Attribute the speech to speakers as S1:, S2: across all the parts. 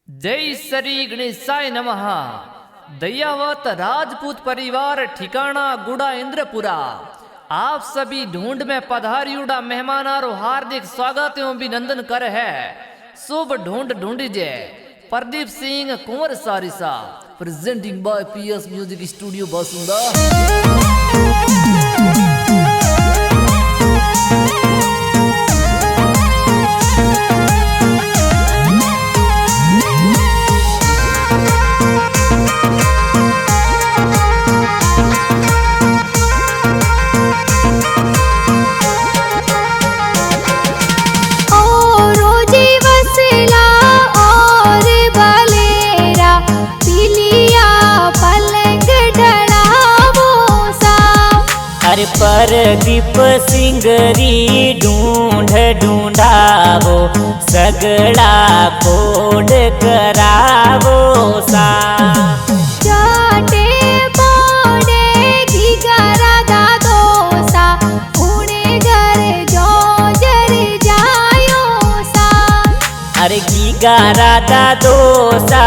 S1: जय श्री गणेशाय नमः। दयावत राजपूत परिवार ठिकाना गुड़ा इंद्रपुरा। आप सभी ढूंढ में पधारियुड़ा मेहमानारो हार्दिक स्वागत एवं अभिनंदन कर है। शुभ ढूंढ ढूंढिजे प्रदीप सिंह कुंवर सारिसा presenting by PS music studio Basunda.
S2: Pradeep सिंगरी ढूंढ ढूंढावो सगड़ा कोड करावो सा।
S3: चाटे पोड़े घिगारा दादो सा उड़े घर जो जर जायो सा।
S2: अरे घिगारा दादो सा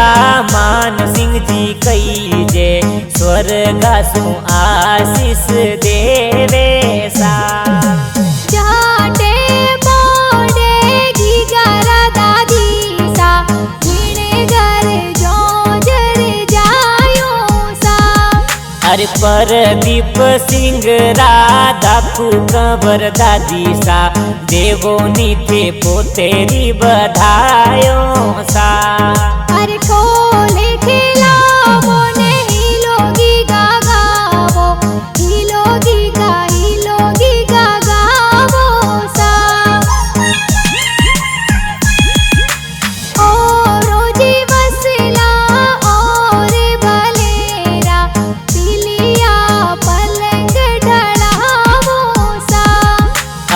S2: मान सिंह जी कई जे स्वर्गासु आशीष देवे सा।
S3: चाटे पोड़े घिगारा दादी सा उड़े घर जो जर जायो सा।
S2: अरे प्रदीप सिंह दाकू कंवर दादी सा देवो नीथे पोतेरी बधायो सा।
S3: अरे खोले खिलावो ने हिलोगी गागावो हिलोगी गागावो सा। ओ रोजी वसला और भलेरा पिलिया पलंग ढलावो सा।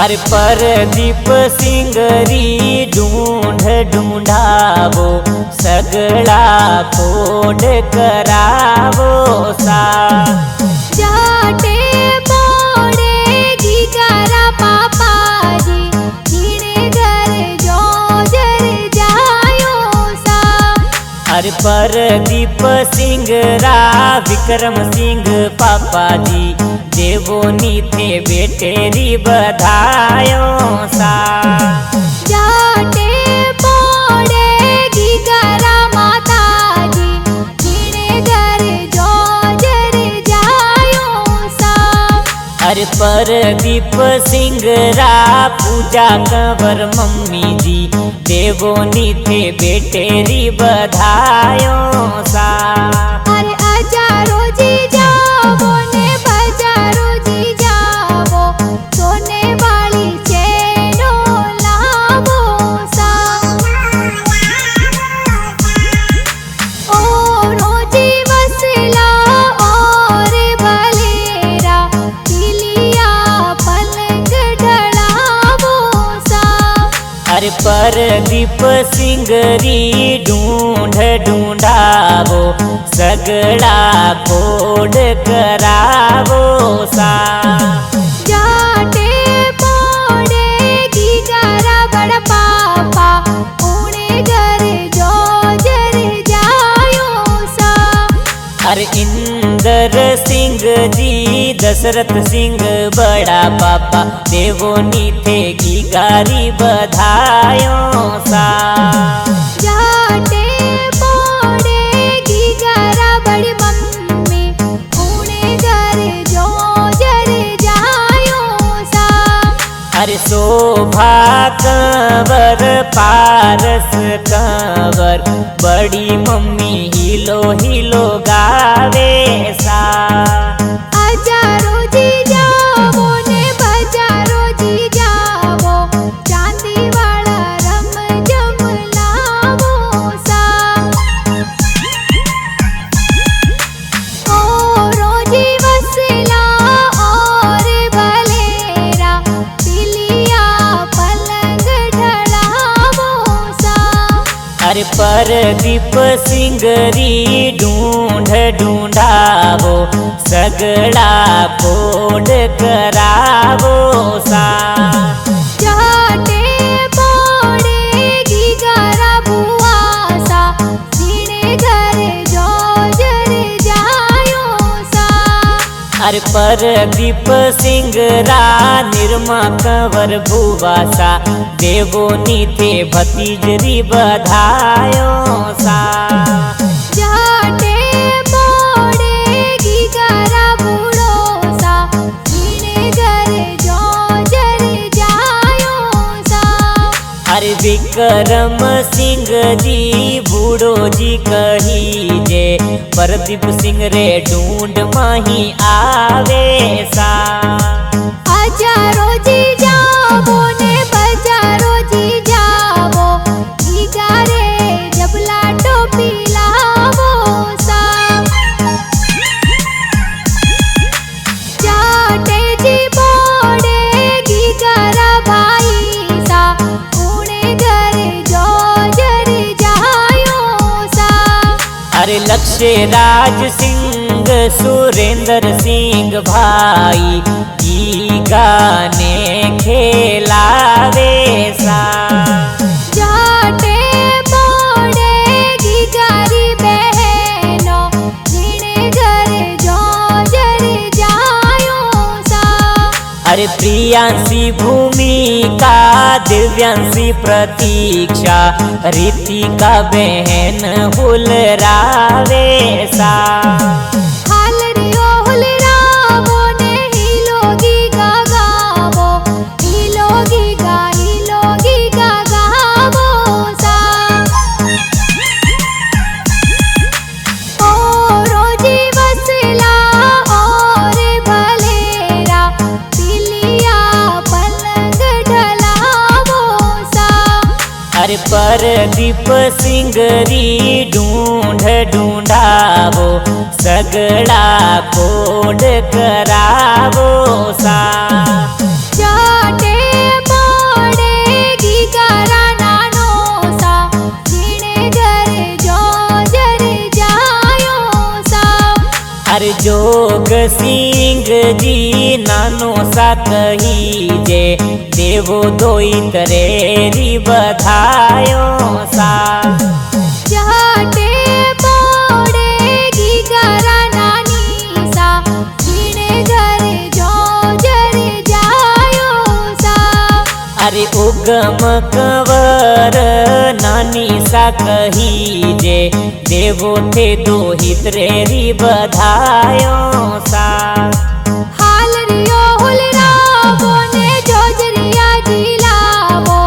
S2: अरे प्रदीप सिंगरी ढूंढ ढूंढावो सगड़ा कोड करावो सा।
S3: जाटे पोड़े घिगारा पापा जी घिरे घर जो जर जायो सा।
S2: अरे प्रदीप सिंह विक्रम सिंह पापा जी देवो नीथे बेटेरी बधायो सा।
S3: जाटे पोड़े घिगारा माता जी घिरे घर जो जर जायो सा।
S2: अरे प्रदीप सिंह पूजा कंवर मम्मी जी देवो नीथे बेटेरी बधायो सा।
S3: अरे अजारो जी जावो ने बजारो जी जावो सोने वाली चेनो लावो सा। ओ रोजी वसला और भलेरा पिलिया पलंग ढलावो सा।
S2: अरे प्रदीप सिंगरी ढूंढ ढूंढावो सगड़ा कोड करावो सा।
S3: जाटे पोड़े घिगारा बड़ पापा उड़े घर जो जर जायो सा।
S2: अरे इंद्र सिंह जी दशरथ सिंह बड़ा पापा देवो नीथे घिगारी बधायो सा।
S3: जाटे पोड़े घिगारा बड़ी मम्मी उड़े घर जो जर जायो सा।
S2: अरे शोभा कंवर पारस कंवर बड़ी मम्मी हिलो हिलो गावे सा।
S3: अजारो जी जावो ने बजारो जी जावो चांदी वाला रम जम लावो सा। ओ रोजी वसला और भलेरा पिलिया पलंग ढलावो सा।
S2: अरे प्रदीप सिंगरी ढूंढ ढूंढावो सगड़ा कोड करावो सा।
S3: जाटे पोड़े घिगारा बुआ सा
S2: अरे परदीप सिंगरा निर्मा कंवर भुवासा देवोनी थे भतीजरी बधायो सा
S3: जाटे मोड़े गीगारा बूढ़ो सा जीने घरे जो जर जायो सा
S2: अरे विक्रम सिंह जी बूढ़ो जी कही जे परदीप सिंह रे ढूंढ माही आवे सा
S3: हजारो जी जावो ने बजारो जी जावो गीगारे जबला टोपी लावो सा जाटे जी बोड़े गीगारा भाई सा ऊणे घरे जो जर जायो सा
S2: अरे लक्ष्य राज सिंह सुरेंद्र सिंह भाई ई गाने खेलावे सा
S3: जाटे मोड़े गीगारी बहनो जीने घरे जो जर जायो सा
S2: अरे प्रियांशी भूमिका दिव्यांशी प्रतीक्षा रितिका बहन हुलरावे सा
S3: हालरियो हुलरावो ने हिलोगी गावो हिलोगी गावो सा ओ रोजी वसला और भलेरा पिलिया पलंग ढलावो सा
S2: अरे परदीप सिंगरी ढूंढ ढूंढावो सगड़ा कोड करावो सा
S3: जाटे मोड़े गीगारा नानो सा जीने घरे जो जर जायो सा
S2: अरे जोग सिंह जी नानो सा कही जे देवो दोई तरेरी बधायो सा
S3: जाटे मोड़े गीगारा नानी सा जीने घरे जो जर जायो सा
S2: अरे उगम कंवर नानी सा कही जे देवो थे दोहित रेरी बधायो सा
S3: हालरियो हुलरावो ने जोजरिया जिलावो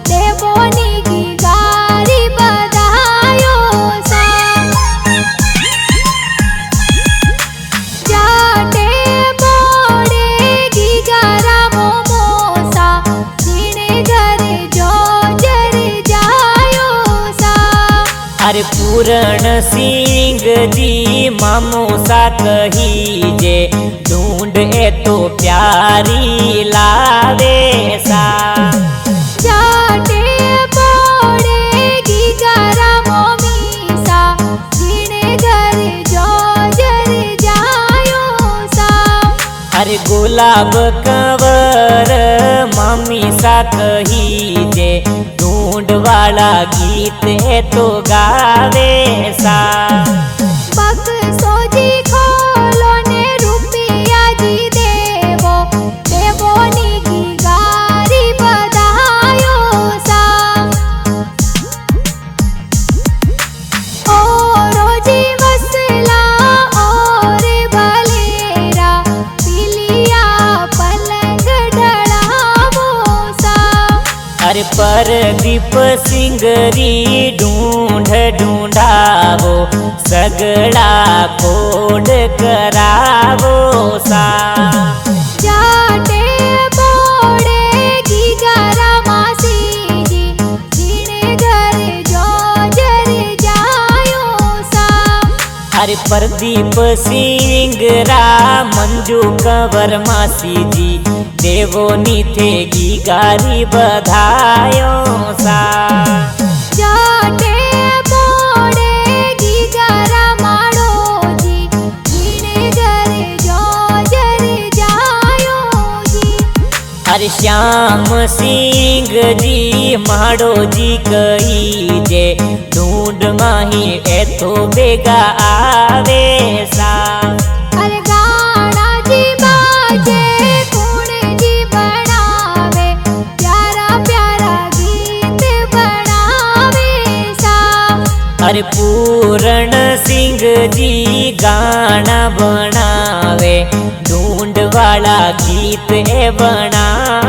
S3: देवोनी गीगारी बधायो सा जाटे मोड़े गीगारा मोमोसा जीने घरे जो जर जायो सा
S2: अरे पूरण सिंह जी मामो सा कही जे ढूंढ ए तो प्यारी लावे सा
S3: जाटे मोड़े गीगारा मोमी सा जीने घरे जो जर जायो सा
S2: अरे गुलाब कंवर मामी सा कही जे ढूंढ वाला गीत है तो गावे सा
S3: बक्सो जी खोलो ने रुपया जी देवोनी गीगारी बधायो सा ओ रोजी वसला और भलेरा पिलिया पलंग ढलावो सा
S2: अरे परदीप सिंगरी ढूंढ ढूंढावो सगड़ा कोड करावो सा
S3: जाटे मोड़े गीगारा मासी जी जीने घरे जो जर जायो सा
S2: अरे परदीप सिंगरा मंजू कंवर मासी जी देवोनी थे गीगारी बधायो सा
S3: जाटे मोड़े गीगारा माड़ो जी जीने घरे जो जर जायो जी
S2: अरे श्याम सिंह जी माड़ो जी कही जे ढूंढ माही ए तो बेगा आवे सा
S3: अरे गाना जी
S2: अरे पूरण सिंह जी गाना बनावे ढूंढ वाला गीत ए बनावे।